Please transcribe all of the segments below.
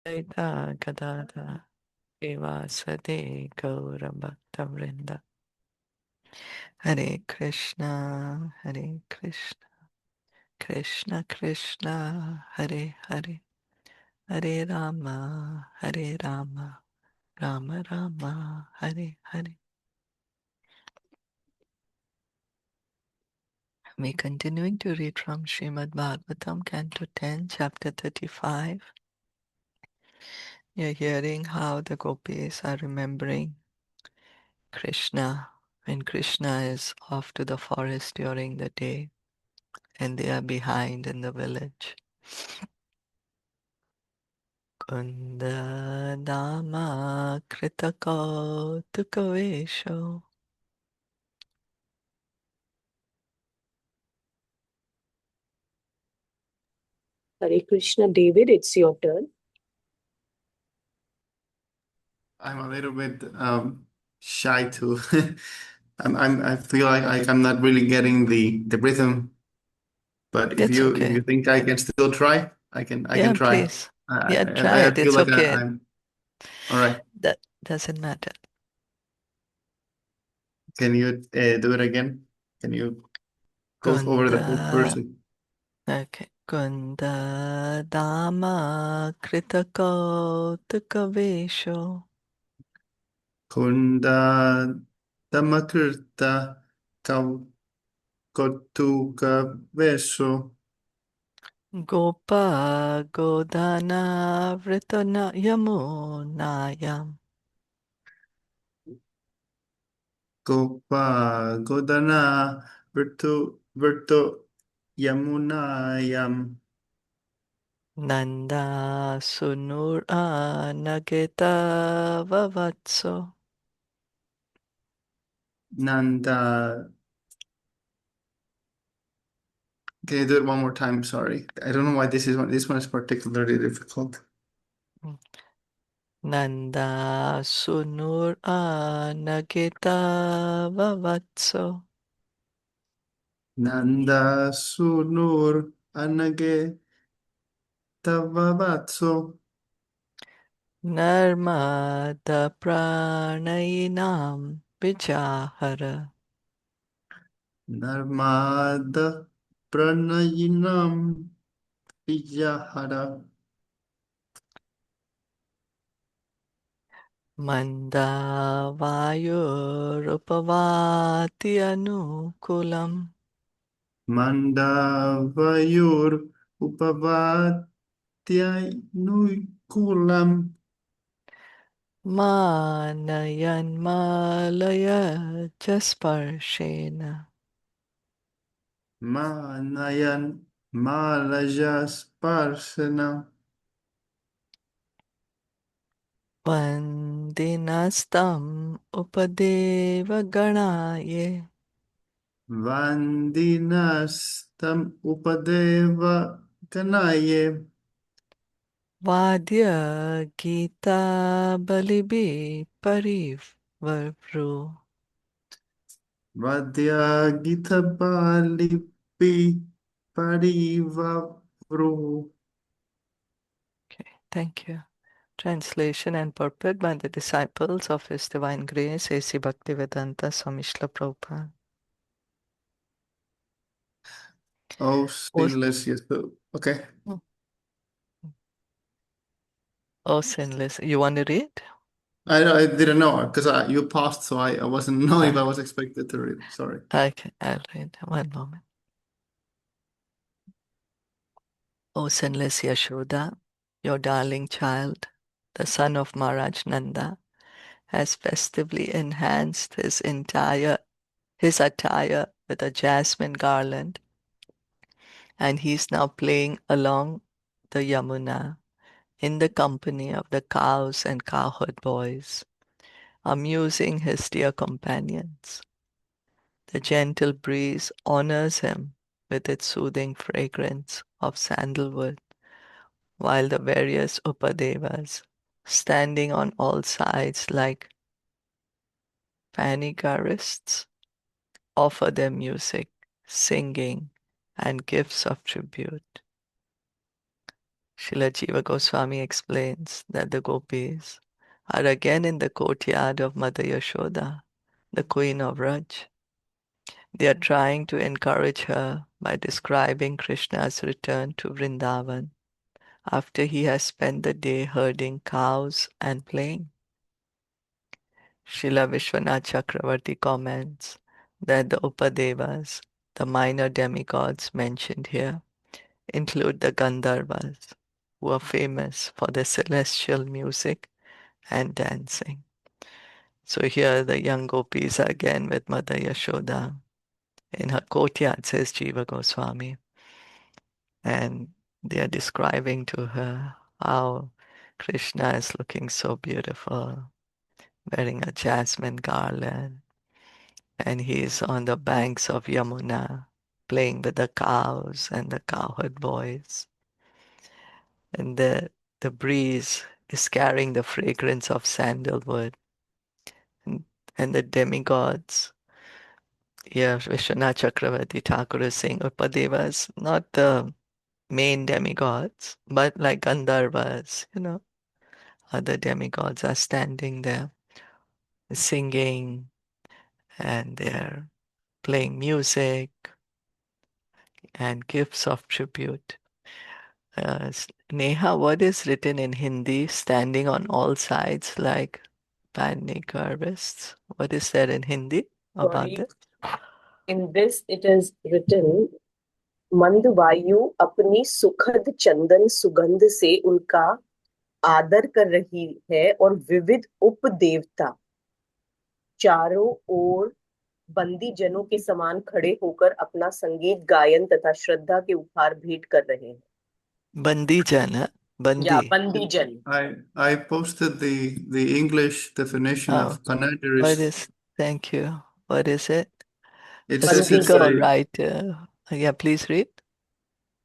Advaita Gadada Srivasade Gaura Bhakta Vrinda. Hare Krishna, Hare Krishna, Krishna Krishna, Hare Hare, Hare Rama, Hare Rama, Rama Rama, Hare Hare. We're continuing to read from Srimad Bhagavatam, Canto 10, Chapter 35. You're hearing how the Gopis are remembering Krishna when Krishna is off to the forest during the day and they are behind in the village. Kunda Dama Kritako Tukavesho. Hare Krishna, David, it's your turn. I'm a little bit shy too. I feel like I'm not really getting the rhythm. But if It's you okay. think I can still try, I can Yeah, try. please. Yeah, try I it. feel It's like okay. I'm all right. That doesn't matter. Can you do it again? Can you go over the whole Kunda. verse? Okay. Kunda Dama Kritako Tukavesho. Kunda Damakrita Kautuka Veso Gopa Godana Vritana Yamunayam. Gopa Godana Virtu Yamunayam Nanda Sunur Nageta Vavatso. Nanda. Can you do it one more time? Sorry. I don't know why this one is particularly difficult. Nanda Sunur Nageta Vavatso. Nanda Sunur Anage Tavavatso Narmada Pranayinam Vijahara. Narmada Pranayinam Vijahara Mandavayurupavati Anukulam. Mandavayur Upavatyainukulam Manayan Malaya Jasparshena. Manayan Malajas Parsana Vandinastam Upadeva Ganaye. Vandinastam Upadeva Kanaye Vadya Gita Balibi Parivavru. Vadya Gita Balipi Parivavru. Okay, thank you. Translation and purport by the disciples of His Divine Grace A.C. Bhaktivedanta Swami Srila Prabhupada. Oh, O, sinless, yes. Okay. o sinless. You want to read? I didn't know because you paused, so I wasn't know if I was expected to read. Sorry. Okay, I'll read. One moment. O sinless Yashoda, your darling child, the son of Maharaj Nanda, has festively enhanced his attire with a jasmine garland, and he's now playing along the Yamuna in the company of the cows and cowherd boys, amusing his dear companions. The gentle breeze honors him with its soothing fragrance of sandalwood, while the various Upadevas, standing on all sides like panegarists, offer their music, singing, and gifts of tribute. Srila Jiva Goswami explains that the gopis are again in the courtyard of Mother Yashoda, the queen of Raj. They are trying to encourage her by describing Krishna's return to Vrindavan after he has spent the day herding cows and playing. Srila Vishwanath Chakravarti comments that the Upadevas, the minor demigods mentioned here, include the Gandharvas, who are famous for their celestial music and dancing. So here the young gopis are again with Mother Yashoda in her courtyard, says Jiva Goswami. And they are describing to her how Krishna is looking so beautiful, wearing a jasmine garland, and he is on the banks of Yamuna, playing with the cows and the cowherd boys. And the breeze is carrying the fragrance of sandalwood. And, and the demigods, yeah, Vishwanath Chakravarti Thakur is saying Upadevas, not the main demigods, but like Gandharvas, other demigods are standing there singing and they're playing music and gifts of tribute. Neha, what is written in Hindi, standing on all sides like panicarists? What is there in Hindi about Sorry, that? in this it is written, मंद वायु अपनी सुखद चंदन सुगंध से उनका आदर कर रही है और विविध उपदेवता चारों ओर बंदी जनों के समान खड़े होकर अपना संगीत गायन तथा श्रद्धा के उपहार भेंट कर रहे हैं. Bandi Jana, या Bandi. बंदी जन. I posted the English definition Oh, of Kannada. thank you. What is it? It A says बंदी it's speaker or जन. writer? Yeah, please read.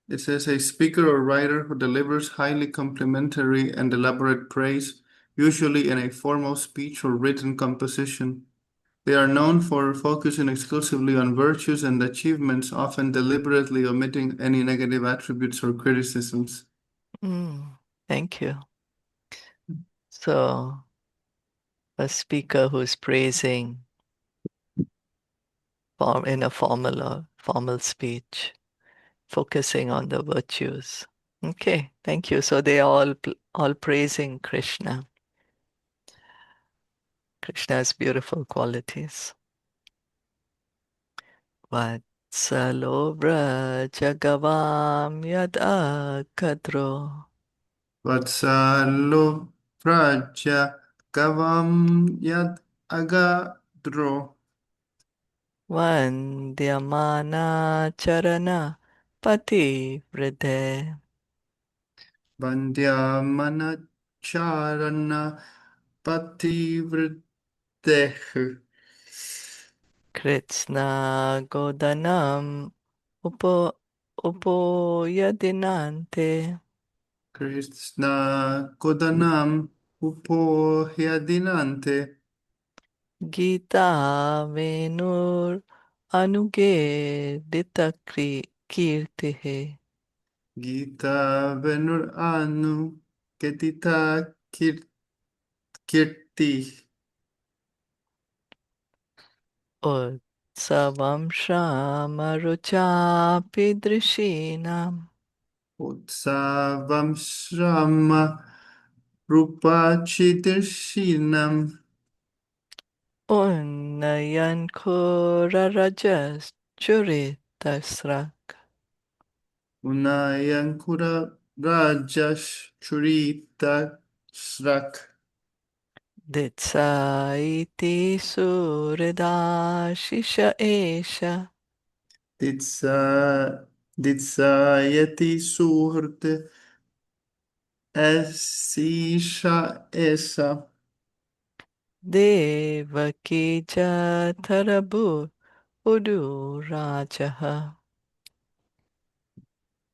it says a speaker or writer who delivers highly complimentary and elaborate praise, usually in a formal speech or written composition. They are known for focusing exclusively on virtues and achievements, often deliberately omitting any negative attributes or criticisms. Thank you. So, a speaker who's praising in a formal speech, focusing on the virtues. Okay, thank you. So they are all praising Krishna's beautiful qualities. Vatsalo Jagavam Yad Kadro Vatsalo praja kavam yad agadro Vandyamana Charana Pati Vridhe bandya manacharana pativrideh Kṛṣṇa Godanam Upoyadinante Krishna kodanam upohyadinante Gita Venur Anugedita Kirtihe. Gita venur anu ketita kirti Utsavam Shramaruchapi Drishinam utsavam shrama rupachitishinam Unnayan Kura Churitasrak unayankura rajas churita srak Ditsaiti Suridashisha Esha ditsa ditsayati suhrt esisha esa Devaki Jatharabu Udu Rajaha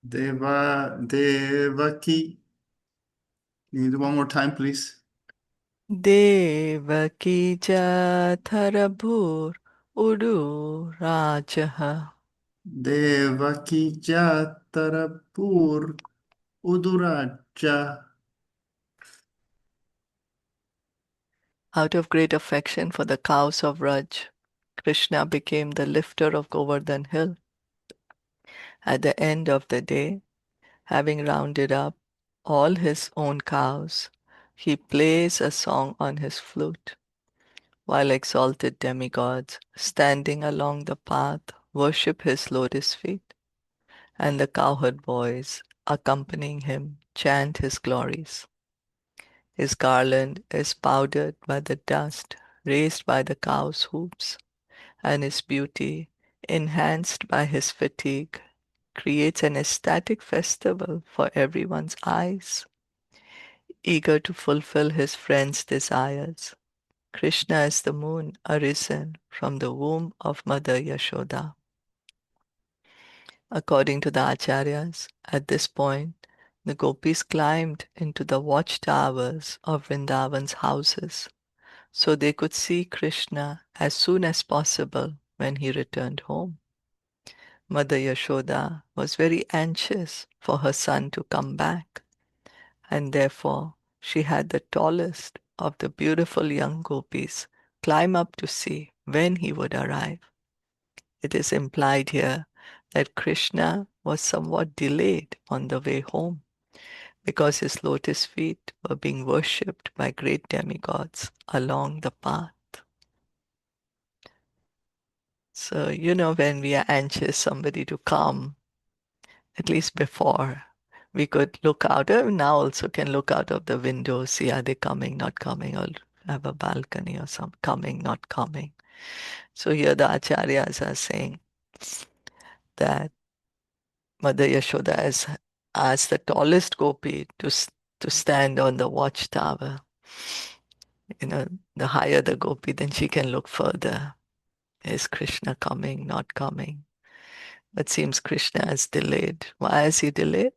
devaki. Can you do one more time, please? Devaki Jatharabhur Udu Rajaha Devaki Jatarapur Uduraja. Out of great affection for the cows of Raj, Krishna became the lifter of Govardhan Hill. At the end of the day, having rounded up all his own cows, he plays a song on his flute, while exalted demigods standing along the path worship his lotus feet, and the cowherd boys accompanying him chant his glories. His garland is powdered by the dust raised by the cow's hooves, and his beauty, enhanced by his fatigue, creates an ecstatic festival for everyone's eyes. Eager to fulfill his friends' desires, Krishna is the moon arisen from the womb of Mother Yashoda. According to the Acharyas, at this point, the Gopis climbed into the watchtowers of Vrindavan's houses so they could see Krishna as soon as possible when he returned home. Mother Yashoda was very anxious for her son to come back, and therefore she had the tallest of the beautiful young gopis climb up to see when he would arrive. It is implied here that Krishna was somewhat delayed on the way home because his lotus feet were being worshipped by great demigods along the path. So, when we are anxious somebody to come, at least before, we could look out, now also can look out of the window, see are they coming, not coming, or have a balcony or some coming, not coming. So here the acharyas are saying that Mother Yashoda has asked the tallest gopi to stand on the watchtower. The higher the gopi, then she can look further. Is Krishna coming, not coming? But seems Krishna is delayed. Why is he delayed?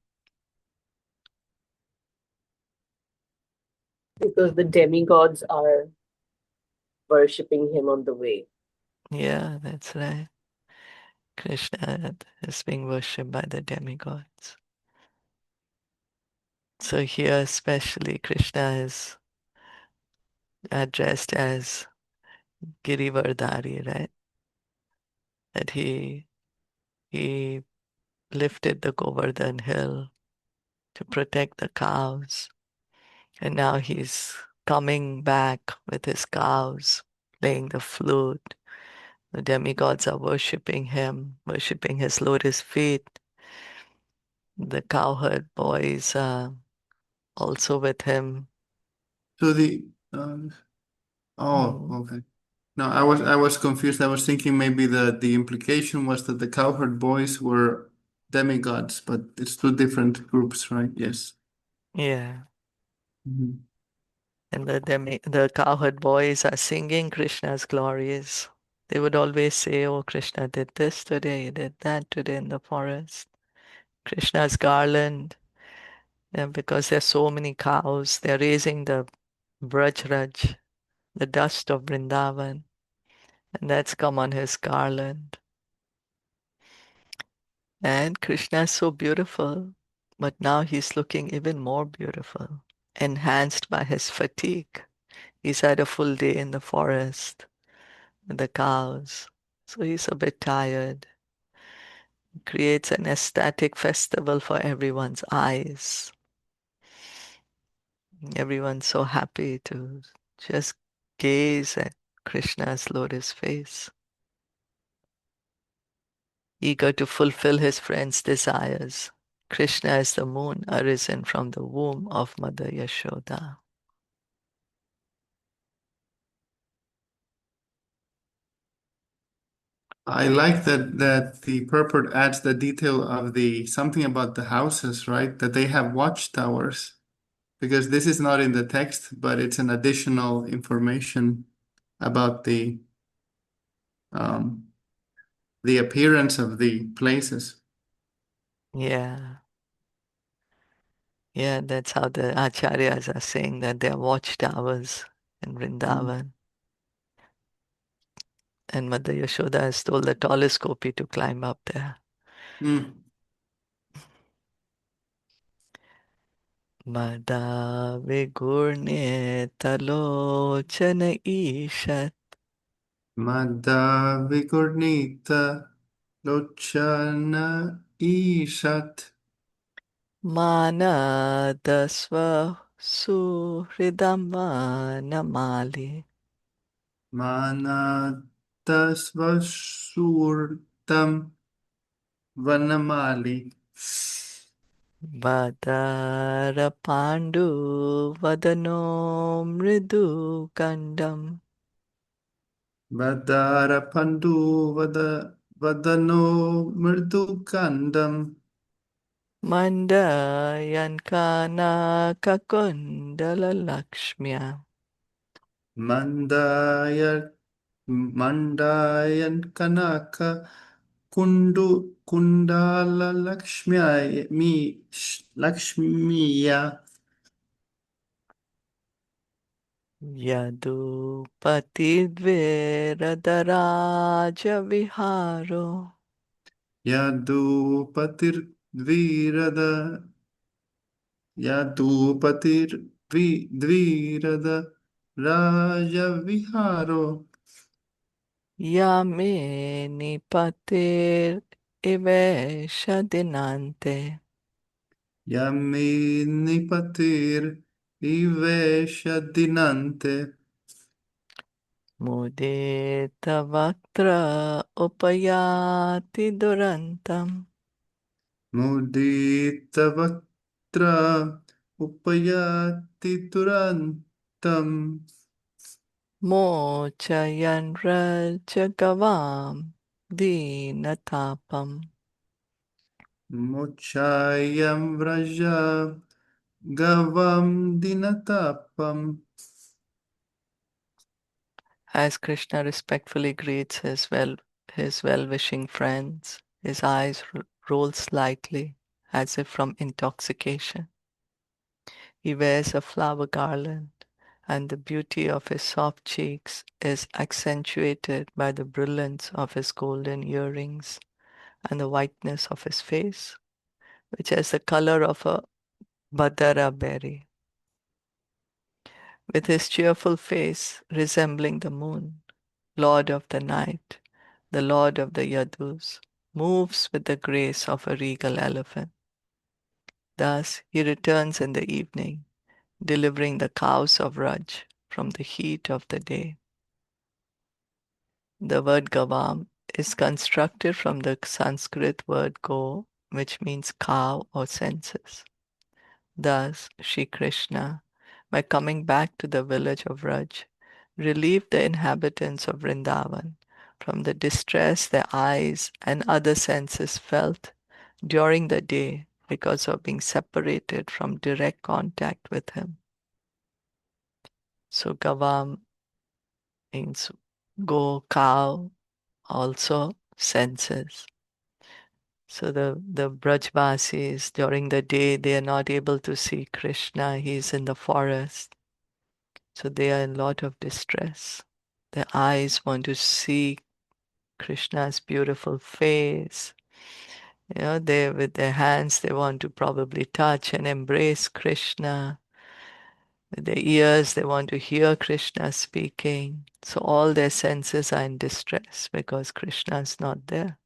Because the demigods are worshipping him on the way. Yeah, that's right. Krishna is being worshipped by the demigods. So here especially Krishna is addressed as Girivardhari, right? That he lifted the Govardhan hill to protect the cows. And now he's coming back with his cows, playing the flute. The demigods are worshipping him, worshipping his lotus feet. The cowherd boys are also with him. So okay. No, I was confused. I was thinking maybe the implication was that the cowherd boys were demigods, but it's two different groups, right? Yes. Yeah. Mhm. And the cowherd boys are singing Krishna's glories. They would always say, oh, Krishna did this today, he did that today in the forest. Krishna's garland, because there's so many cows, they're raising the Brajraj, the dust of Vrindavan, and that's come on his garland. And Krishna is so beautiful, but now he's looking even more beautiful, enhanced by his fatigue. He's had a full day in the forest with the cows, so he's a bit tired. Creates an ecstatic festival for everyone's eyes. Everyone's so happy to just gaze at Krishna's lotus face, eager to fulfill his friends' desires. Krishna is the moon arisen from the womb of Mother Yashoda. I like that the purport adds the detail of the something about the houses, right? That they have watchtowers, because this is not in the text, but it's an additional information about um the appearance of the places. Yeah, yeah, that's how the acharyas are saying that they're watchtowers in Mm. Vrindavan. And Mother Yashoda has told the tallest gopi to climb up there. Mm. Mada vigurne talocana ishat. Mada vigurnita lochana ishat. Manadasva suhridamana Manatasvasurtam vanamali. Vadara Pandu Vadano Mridu Kandam Vadara pandu vadano mridukandam. Mandayankana Kakundala Lakshmya Mandaya Mandayan Kanaka Kundala Lakshmiya. Yadupati Dviradaraja Viharo Yadupatir Dvirada Yadupatir Dvirada Raja Viharo. Yame Nipatir Ivesha Dinante Yaminipatir Ivesha Dinante. Mudita Vaktra Upayati Durantam Mudita Vaktra Upayati Turantam. Mochayan Rajagavam Dinatapam. Mochayam Vraja Gavam Dinatapam. As Krishna respectfully greets his well-wishing friends, his eyes roll slightly as if from intoxication. He wears a flower garland, and the beauty of his soft cheeks is accentuated by the brilliance of his golden earrings and the whiteness of his face, which has the color of a badara berry. With his cheerful face resembling the moon, Lord of the night, the Lord of the Yadus, moves with the grace of a regal elephant. Thus he returns in the evening, delivering the cows of Raj from the heat of the day. The word Gavam is constructed from the Sanskrit word go, which means cow or senses. Thus, Sri Krishna, by coming back to the village of Raj, relieved the inhabitants of Vrindavan from the distress their eyes and other senses felt during the day because of being separated from direct contact with him. So Gavam means go, cow, also senses. So the Brajvasis during the day they are not able to see Krishna, he's in the forest. So they are in a lot of distress. Their eyes want to see Krishna's beautiful face. They with their hands they want to probably touch and embrace Krishna. With their ears they want to hear Krishna speaking. So all their senses are in distress because Krishna is not there.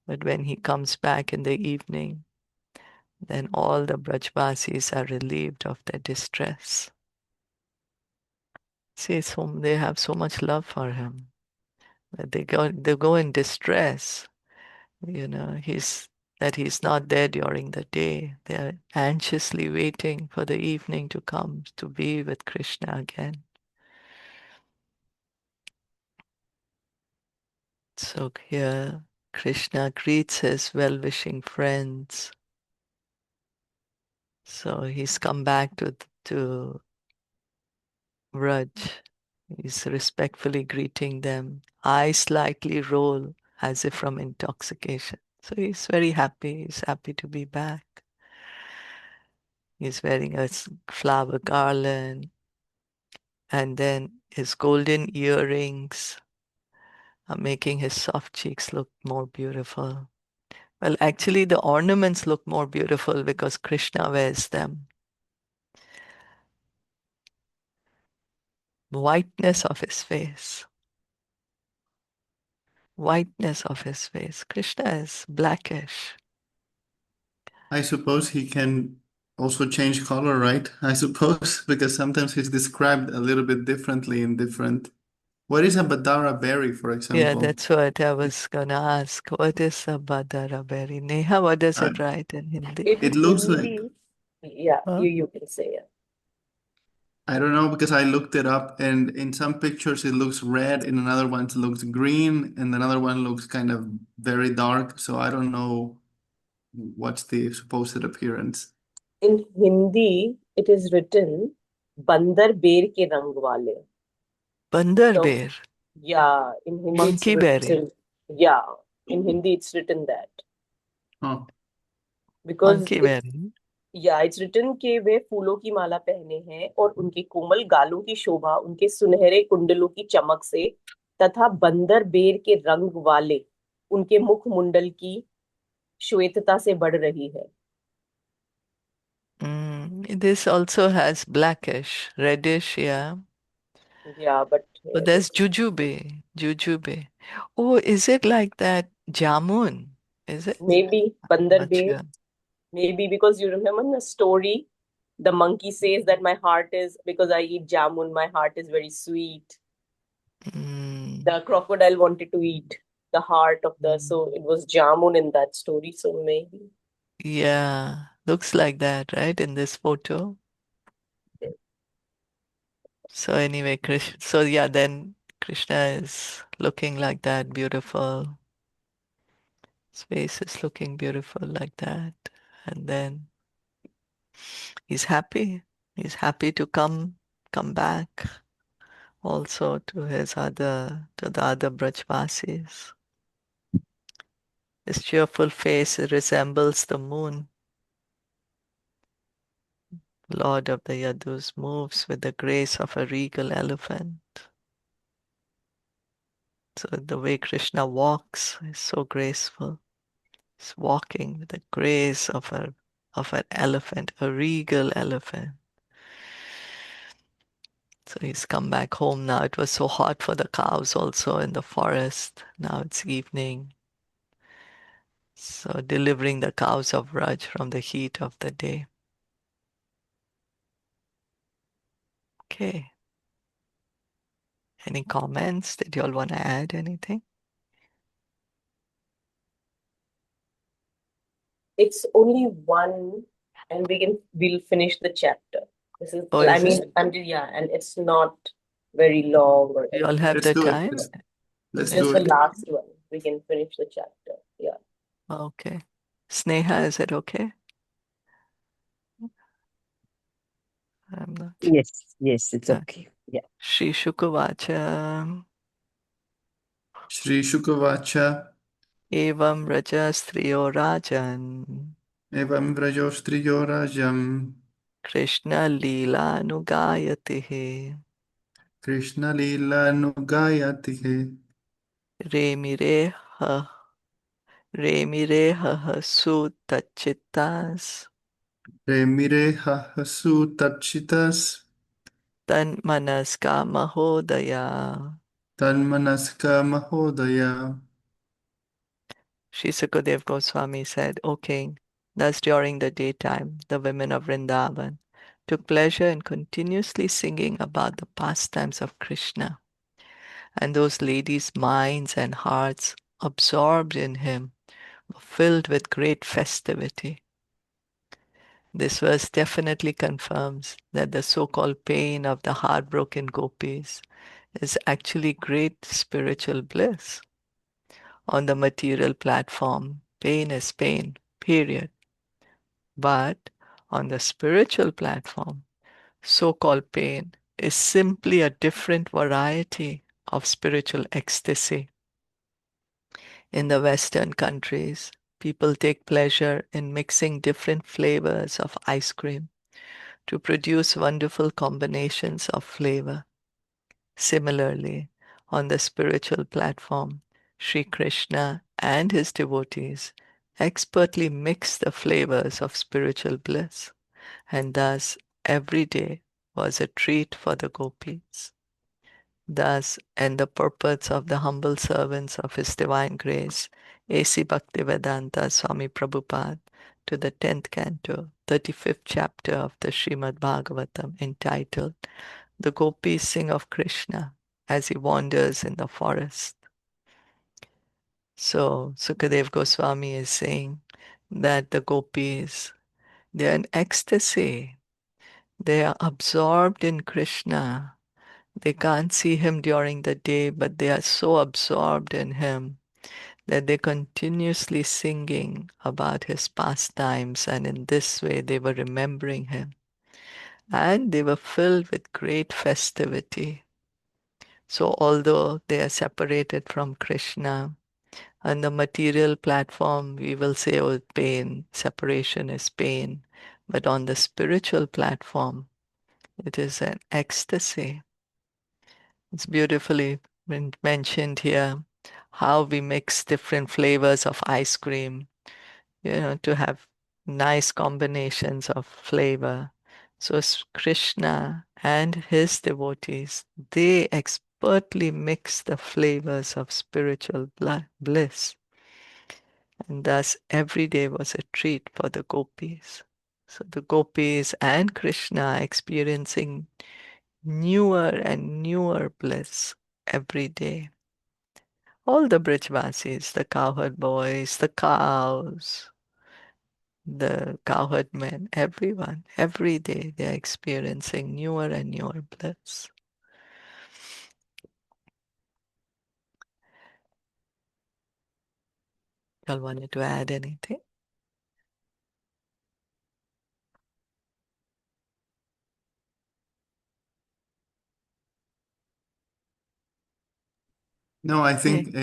But when he comes back in the evening, then all the Brajvasis are relieved of their distress. See, so they have so much love for him. But they go in distress. He's not there during the day. They are anxiously waiting for the evening to come to be with Krishna again. So here, Krishna greets his well-wishing friends. So he's come back to Raj. He's respectfully greeting them. Eyes slightly roll as if from intoxication. So he's very happy. He's happy to be back. He's wearing a flower garland, and then his golden earrings are making his soft cheeks look more beautiful. Well, actually, the ornaments look more beautiful because Krishna wears them. whiteness of his face. Whiteness of his face. Krishna is blackish. I suppose he can also change color, right? I suppose because sometimes he's described a little bit differently in different. What is a Badara berry, for Yeah, example? that's what I was gonna ask. What is a Badara berry? Neha, what does Uh, it write in Hindi? In it looks like, Hindi, yeah, Huh? you can say it. I don't know because I looked it up and in some pictures it looks red, in another one it looks green, and another one looks kind of very dark. So I don't know what's the supposed appearance. In Hindi, it is written Bandar Ber ke rang wale. Bandar So, bear, yeah, in Hindi it's monkey berry, written, yeah, in Hindi it's written that. Oh, Because monkey it's, berry. yeah, it's written कि वे फूलों की माला पहने हैं और उनके कोमल गालों की शोभा उनके सुनहरे कुंडलों की चमक से तथा बंदर बेर के रंग वाले उनके मुख मुंडल की श्वेतता से बढ़ रही है. This also has blackish, reddish, yeah. Yeah, but Oh, this there's is jujube, jujube. Oh, is it like that jamun? Is it? maybe I'm Bandar not Bear. sure. Maybe because you remember the story, the monkey says that my heart is, because I eat jamun, my heart is very sweet. Mm, The crocodile wanted to eat the heart of the, mm. so it was jamun in that story. So maybe. Yeah, looks like that, right, in this photo. So anyway, so yeah, then Krishna is looking like that, beautiful. His face is looking beautiful like that. And then he's happy. He's happy to come back also to the other Brajvasis. His cheerful face resembles the moon. Lord of the Yadus moves with the grace of a regal elephant. So the way Krishna walks is so graceful. He's walking with the grace of an elephant, a regal elephant. So he's come back home now. It was so hot for the cows also in the forest. Now it's evening. So delivering the cows of Raj from the heat of the day. Okay. Any comments? Did you all want to add anything? It's only one, and we'll finish the chapter. This is, Oh, I is it? mean, until, yeah, and it's not very long or You all anything. have let's the do it. time? Let's Just do the it. last one. We can finish the chapter. Yeah. Okay. Sneha, is it okay? I'm not sure. Yes, yes, it's okay. Yeah. Shri Shukavacha Shri Shukavacha Evam Raja Striyo Rajan evam vrajostriyo rajam Krishna Leela Nugayatihi Krishna lila nugayatihe Remire Ha Remire Ha Su Tachitas remire hahasu tachitas Tan Manaska Mahodaya. tanmanaska mahodaya. Sri Sukadev Goswami said, O king, thus during the daytime, the women of Vrindavan took pleasure in continuously singing about the pastimes of Krishna, and those ladies' minds and hearts, absorbed in him, were filled with great festivity. This verse definitely confirms that the so-called pain of the heartbroken gopis is actually great spiritual bliss. On the material platform, pain is pain, period. But on the spiritual platform, so-called pain is simply a different variety of spiritual ecstasy. In the Western countries, people take pleasure in mixing different flavors of ice cream to produce wonderful combinations of flavor. Similarly, on the spiritual platform, Sri Krishna and his devotees expertly mix the flavors of spiritual bliss, and thus every day was a treat for the gopis. Thus, and the purpose of the humble servants of His Divine Grace, A.C. Bhaktivedanta Swami Prabhupada, to the 10th canto, 35th chapter of the Srimad Bhagavatam, entitled The Gopis Sing of Krishna as He Wanders in the Forest. So, Sukadev Goswami is saying that the Gopis, they are in ecstasy. They are absorbed in Krishna. They can't see him during the day, but they are so absorbed in him that they continuously singing about his pastimes, and in this way they were remembering him. And they were filled with great festivity. So although they are separated from Krishna, on the material platform we will say, oh, pain, separation is pain. But on the spiritual platform, it is an ecstasy. It's beautifully mentioned here how we mix different flavors of ice cream, to have nice combinations of flavor. So Krishna and his devotees, they expertly mix the flavors of spiritual bliss. And thus every day was a treat for the gopis. So the gopis and Krishna are experiencing newer and newer bliss every day. All the Brijvasis, the cowherd boys, the cows, the cowherd men, everyone, every day they are experiencing newer and newer bliss. Y'all wanted to add anything? No, I think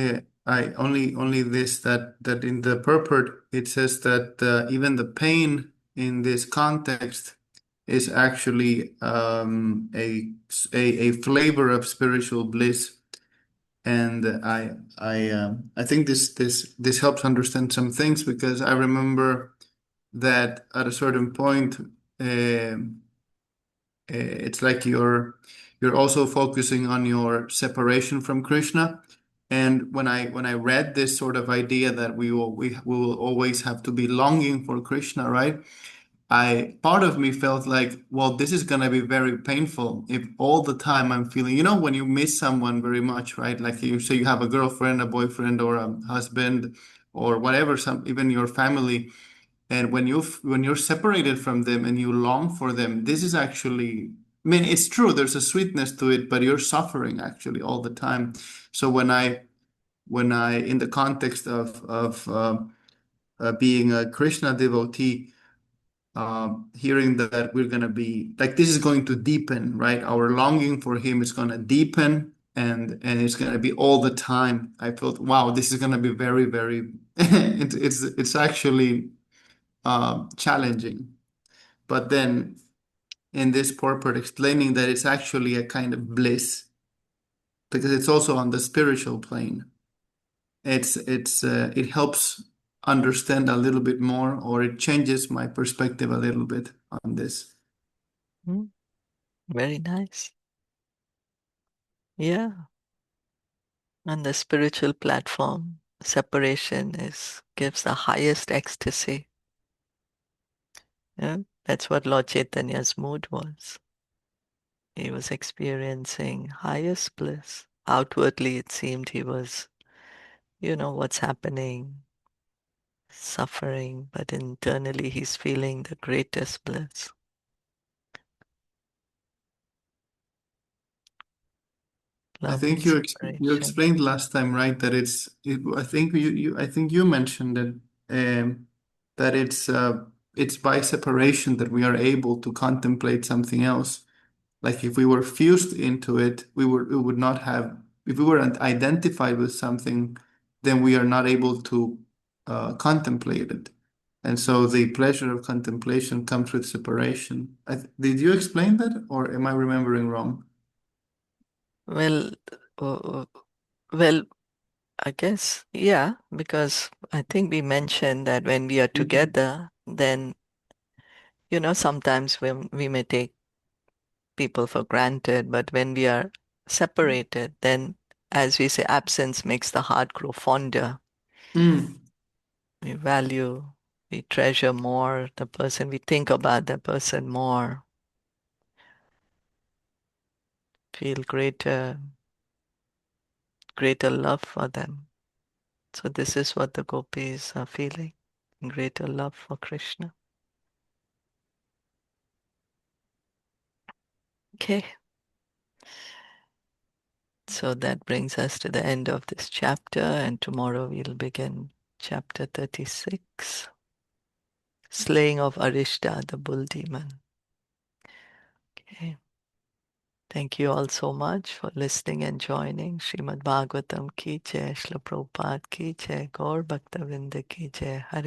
I only this that in the purport it says that even the pain in this context is actually a flavor of spiritual bliss, and I think this helps understand some things, because I remember that at a certain point. It's like you're also focusing on your separation from Krishna. And when I read this sort of idea that we will always have to be longing for Krishna, right? I part of me felt like, well, this is gonna be very painful if all the time I'm feeling, when you miss someone very much, right? Like you say you have a girlfriend, a boyfriend, or a husband, or whatever, some even your family. And when you're separated from them and you long for them, this is actually, I mean, it's true, there's a sweetness to it, but you're suffering actually all the time. So when I in the context of being a Krishna devotee, hearing that we're gonna be like this is going to deepen, right? Our longing for him is gonna deepen, and it's gonna be all the time. I felt, wow, this is gonna be very, very it's actually challenging. But then in this purport explaining that it's actually a kind of bliss because it's also on the spiritual plane. It helps understand a little bit more, or it changes my perspective a little bit on this. Very nice. Yeah. On the spiritual platform, separation gives the highest ecstasy. Yeah? That's what Lord Chaitanya's mood was. He was experiencing highest bliss. Outwardly, it seemed he was, what's happening, suffering, but internally he's feeling the greatest bliss. I Lovely think you separation. explained last time, right, that I think you mentioned that it's by separation that we are able to contemplate something else. Like if we were fused into it, we would not have, if we weren't identified with something, then we are not able to contemplate it. And so the pleasure of contemplation comes with separation. Did you explain that, or am I remembering wrong? Well, uh, well, I guess, yeah, because I think we mentioned that when we are Mhm. together, then, sometimes we may take people for granted, but when we are separated, then, as we say, absence makes the heart grow fonder. Mm. We value, we treasure more the person, we think about the person more, feel greater love for them. So this is what the gopis are feeling, greater love for Krishna. Okay. So that brings us to the end of this chapter, and tomorrow we'll begin chapter 36, Slaying of Arishta, the bull demon. Okay. Thank you all so much for listening and joining. Srimad Bhagavatam ki jai, Srila Prabhupada ki jai, Gaur Bhakta Vrinda ki jai. Hare